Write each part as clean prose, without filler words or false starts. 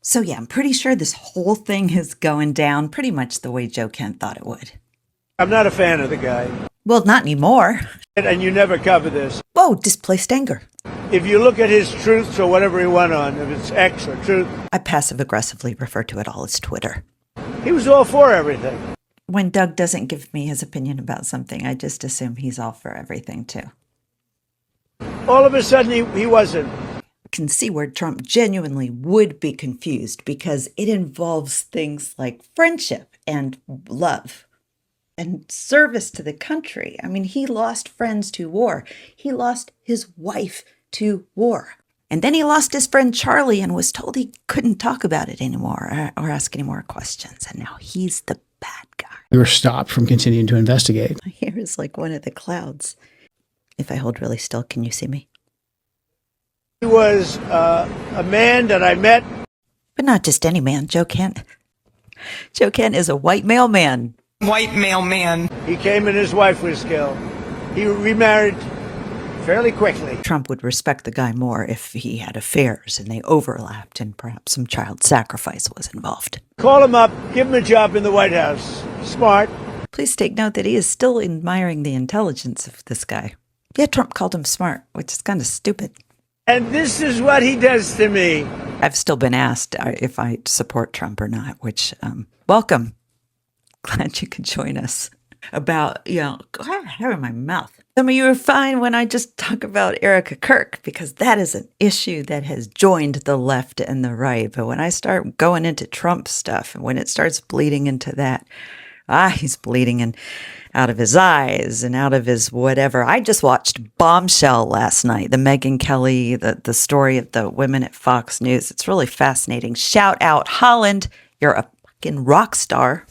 So yeah, I'm pretty sure this whole thing is going down pretty much the way Joe Kent thought it would. I'm not a fan of the guy. Well, not anymore. And you never cover this. Whoa, displaced anger. If you look at his truths or whatever he went on, if it's X or Truth. I passive-aggressively refer to it all as Twitter. He was all for everything. When Doug doesn't give me his opinion about something, I just assume he's all for everything too. All of a sudden, he wasn't. I can see where Trump genuinely would be confused because it involves things like friendship and love and service to the country. I mean, he lost friends to war. He lost his wife to war. And then he lost his friend Charlie and was told he couldn't talk about it anymore or ask any more questions. And now he's the bad guy. We were stopped from continuing to investigate. My hair is like one of the clouds. If I hold really still, can you see me? He was a man that I met. But not just any man, Joe Kent. Joe Kent is a white male man. White male man. He came and his wife was killed. He remarried fairly quickly. Trump would respect the guy more if he had affairs and they overlapped and perhaps some child sacrifice was involved. Call him up, give him a job in the White House. Smart. Please take note that he is still admiring the intelligence of this guy. Yeah, Trump called him smart, which is kind of stupid. And this is what he does to me. I've still been asked if I support Trump or not, which, welcome. Glad you could join us. About, hair in my mouth. Some of you are fine when I just talk about Erica Kirk, because that is an issue that has joined the left and the right. But when I start going into Trump stuff and when it starts bleeding into that, he's bleeding out of his eyes and out of his whatever. I just watched Bombshell last night, the Megyn Kelly, the story of the women at Fox News. It's really fascinating. Shout out, Holland. You're a fucking rock star.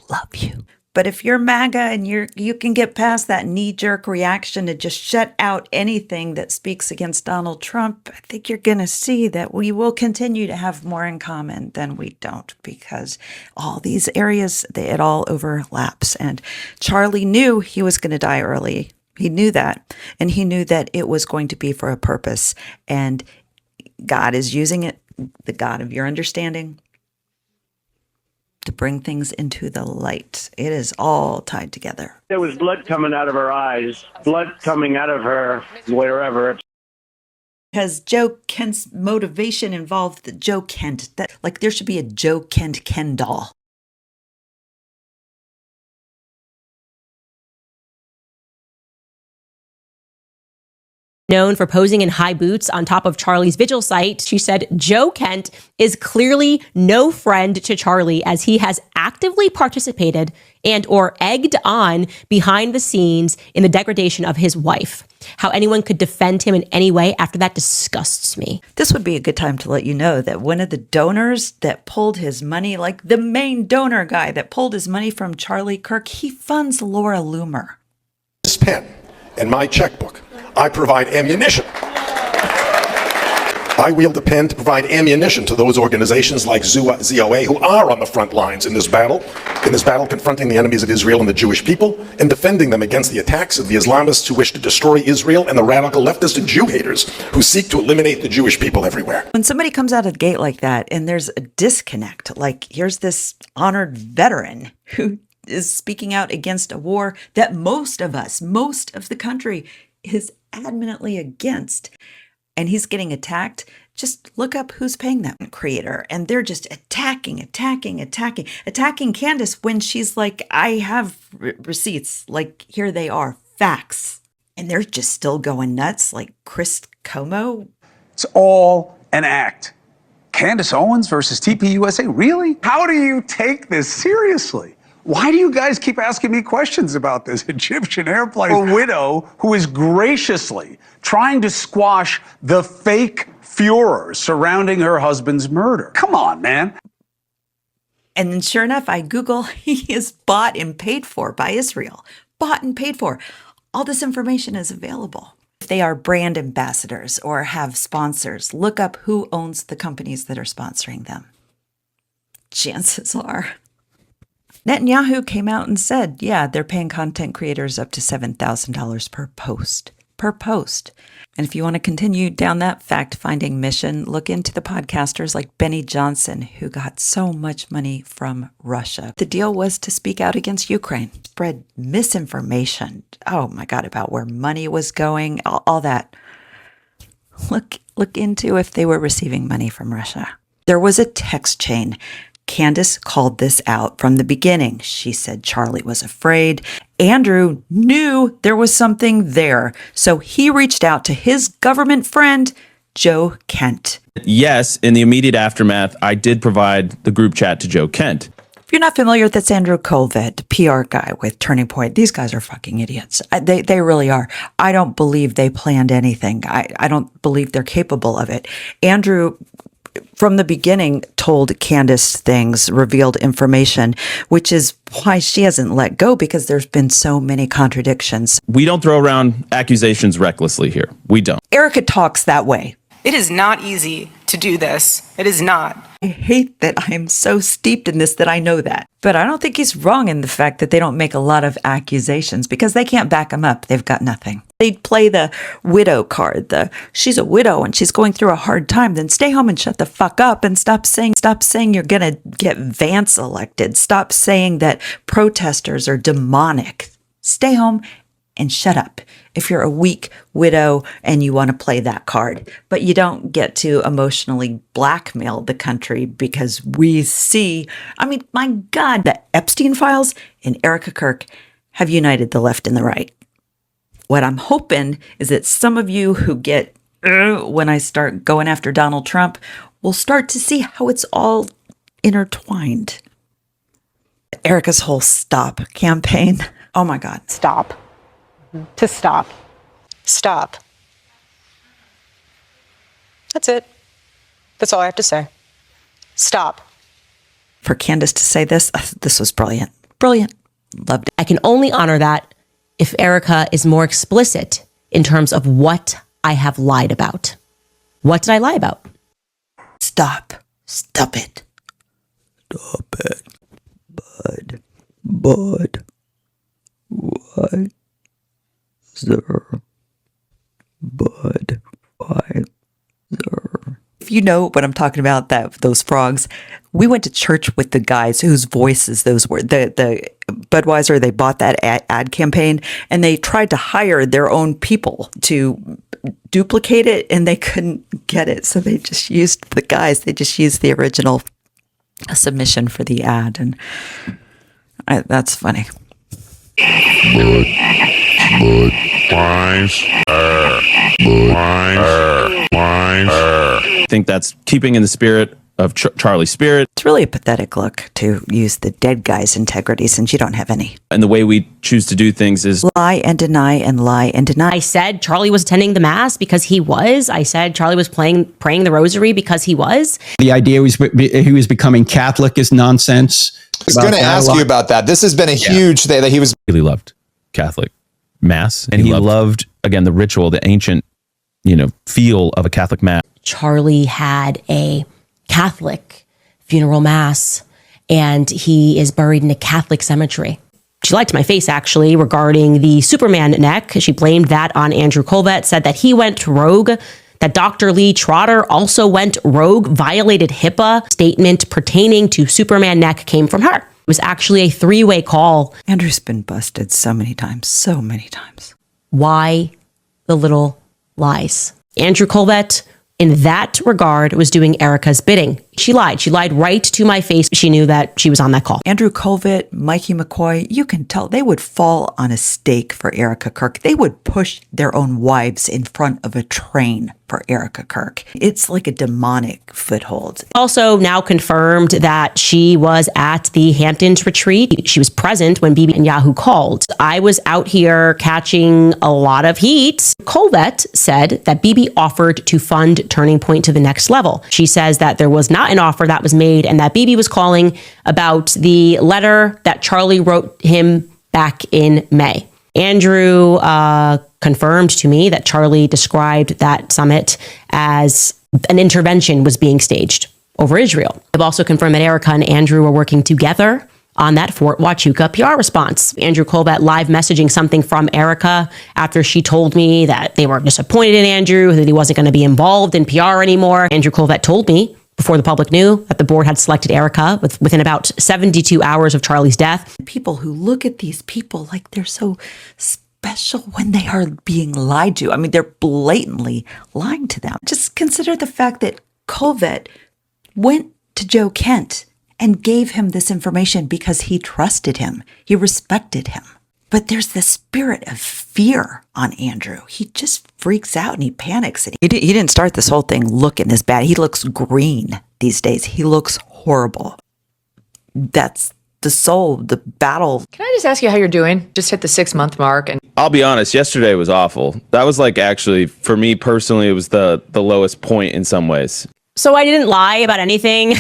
Love you. But if you're MAGA and you can get past that knee-jerk reaction to just shut out anything that speaks against Donald Trump, I think you're going to see that we will continue to have more in common than we don't, because all these areas, it all overlaps. And Charlie knew he was going to die early. He knew that. And he knew that it was going to be for a purpose. And God is using it, the God of your understanding, to bring things into the light. It is all tied together. There was blood coming out of her eyes, blood coming out of her wherever. Has Joe Kent's motivation involved the Joe Kent? That, like, there should be a Joe Kent Ken doll. Known for posing in high boots on top of Charlie's vigil site, she said Joe Kent is clearly no friend to Charlie, as he has actively participated and or egged on behind the scenes in the degradation of his wife. How anyone could defend him in any way after that disgusts me. This would be a good time to let you know that one of the donors that pulled his money, like the main donor guy that pulled his money from Charlie Kirk, he funds Laura Loomer. This pen and my checkbook, I provide ammunition. I wield the pen to provide ammunition to those organizations like ZOA who are on the front lines in this battle confronting the enemies of Israel and the Jewish people and defending them against the attacks of the Islamists who wish to destroy Israel and the radical leftist and Jew haters who seek to eliminate the Jewish people everywhere. When somebody comes out of the gate like that and there's a disconnect, like here's this honored veteran who is speaking out against a war that most of the country is adamantly against, and he's getting attacked, just look up who's paying that creator. And they're just attacking CANDACE when she's like, I have receipts, like here they are, facts. And they're just still going nuts, like Chris Como. It's all an act. Candace Owens versus TPUSA, really? How do you take this seriously? Why do you guys keep asking me questions about this Egyptian airplane widow who is graciously trying to squash the fake furor surrounding her husband's murder? Come on, man. And then sure enough, I Google, he is bought and paid for by Israel. Bought and paid for. All this information is available. If they are brand ambassadors or have sponsors, look up who owns the companies that are sponsoring them. Chances are Netanyahu came out and said, yeah, they're paying content creators up to $7,000 per post. per post. And if you want to continue down that fact-finding mission, look into the podcasters like Benny Johnson, who got so much money from Russia. The deal was to speak out against Ukraine, spread misinformation, oh my God, about where money was going, all that. Look into if they were receiving money from Russia. There was a text chain. CANDACE called this out from the beginning. She said Charlie was afraid. Andrew knew there was something there, so he reached out to his government friend, Joe Kent. Yes, in the immediate aftermath, I did provide the group chat to Joe Kent. If you're not familiar, that's Andrew Colvett, PR guy with Turning Point. These guys are fucking idiots. They really are. I don't believe they planned anything. I don't believe they're capable of it. Andrew, from the beginning, told Candace things, revealed information, which is why she hasn't let go, because there's been so many contradictions. We don't throw around accusations recklessly here. We don't. Erica talks that way. It is not easy to do this. It is not. I hate that I am so steeped in this that I know that. But I don't think he's wrong in the fact that they don't make a lot of accusations because they can't back them up. They've got nothing. They play the widow card, she's a widow and she's going through a hard time. Then stay home and shut the fuck up and stop saying you're going to get Vance elected. Stop saying that protesters are demonic. Stay home and shut up if you're a weak widow and you want to play that card. But you don't get to emotionally blackmail the country because we see, my God, the Epstein files and Erica Kirk have united the left and the right. What I'm hoping is that some of you who get, when I start going after Donald Trump, will start to see how it's all intertwined. Erica's whole stop campaign. Oh my God. Stop. To stop. Stop. That's it. That's all I have to say. Stop. For Candace to say this was brilliant. Brilliant. Loved it. I can only honor that if Erica is more explicit in terms of what I have lied about. What did I lie about? Stop. Stop it. Stop it. Bud. What? Sir. Bud. Why? Sir. If you know what I'm talking about, those frogs, we went to church with the guys whose voices those were. The Budweiser, they bought that ad campaign and they tried to hire their own people to duplicate it and they couldn't get it. So they just used the guys. They just used the original submission for the ad. And that's funny. I think that's keeping in the spirit of Charlie's spirit. It's really a pathetic look to use the dead guy's integrity since you don't have any. And the way we choose to do things is lie and deny and lie and deny. I said Charlie was attending the mass because he was. I said Charlie was praying the rosary because he was. The idea he was becoming Catholic is nonsense. I was going to ask you about that. This has been a huge thing that he was really loved Catholic mass. And he loved, again, the ritual, the ancient, feel of a Catholic mass. Charlie had a Catholic funeral mass and he is buried in a Catholic cemetery. She lied to my face, actually, regarding the Superman neck. She blamed that on Andrew Colvett, said that he went rogue, that Dr. Lee Trotter also went rogue, violated HIPAA. Statement pertaining to Superman neck came from her. It was actually a three-way call. Andrew's been busted so many times. Why the little lies? Andrew Colvett, in that regard, was doing Erica's bidding. She lied. She lied right to my face. She knew that she was on that call. Andrew Colvett, Mikey McCoy, you can tell they would fall on a stake for Erica Kirk. They would push their own wives in front of a train for Erica Kirk. It's like a demonic foothold. Also now confirmed that she was at the Hamptons retreat. She was present when Bibi and Yahoo called. I was out here catching a lot of heat. Colvett said that Bibi offered to fund Turning Point to the next level. She says that there was not an offer that was made and that Bibi was calling about the letter that Charlie wrote him back in May. Andrew confirmed to me that Charlie described that summit as an intervention was being staged over Israel. I've also confirmed that Erica and Andrew were working together on that Fort Huachuca PR response. Andrew Colvett live messaging something from Erica after she told me that they were disappointed in Andrew, that he wasn't going to be involved in PR anymore. Andrew Colvett told me before the public knew that the board had selected Erica within about 72 hours of Charlie's death. People who look at these people like they're so special when they are being lied to. I mean, they're blatantly lying to them. Just consider the fact that Colvett went to Joe Kent and gave him this information because he trusted him. He respected him. But there's this spirit of fear on Andrew. He just freaks out and he panics. And he didn't start this whole thing looking this bad. He looks green these days. He looks horrible. That's the soul, the battle. Can I just ask you how you're doing? Just hit the 6-month mark. And I'll be honest, yesterday was awful. That was like, actually, for me personally, it was the lowest point in some ways. So I didn't lie about anything.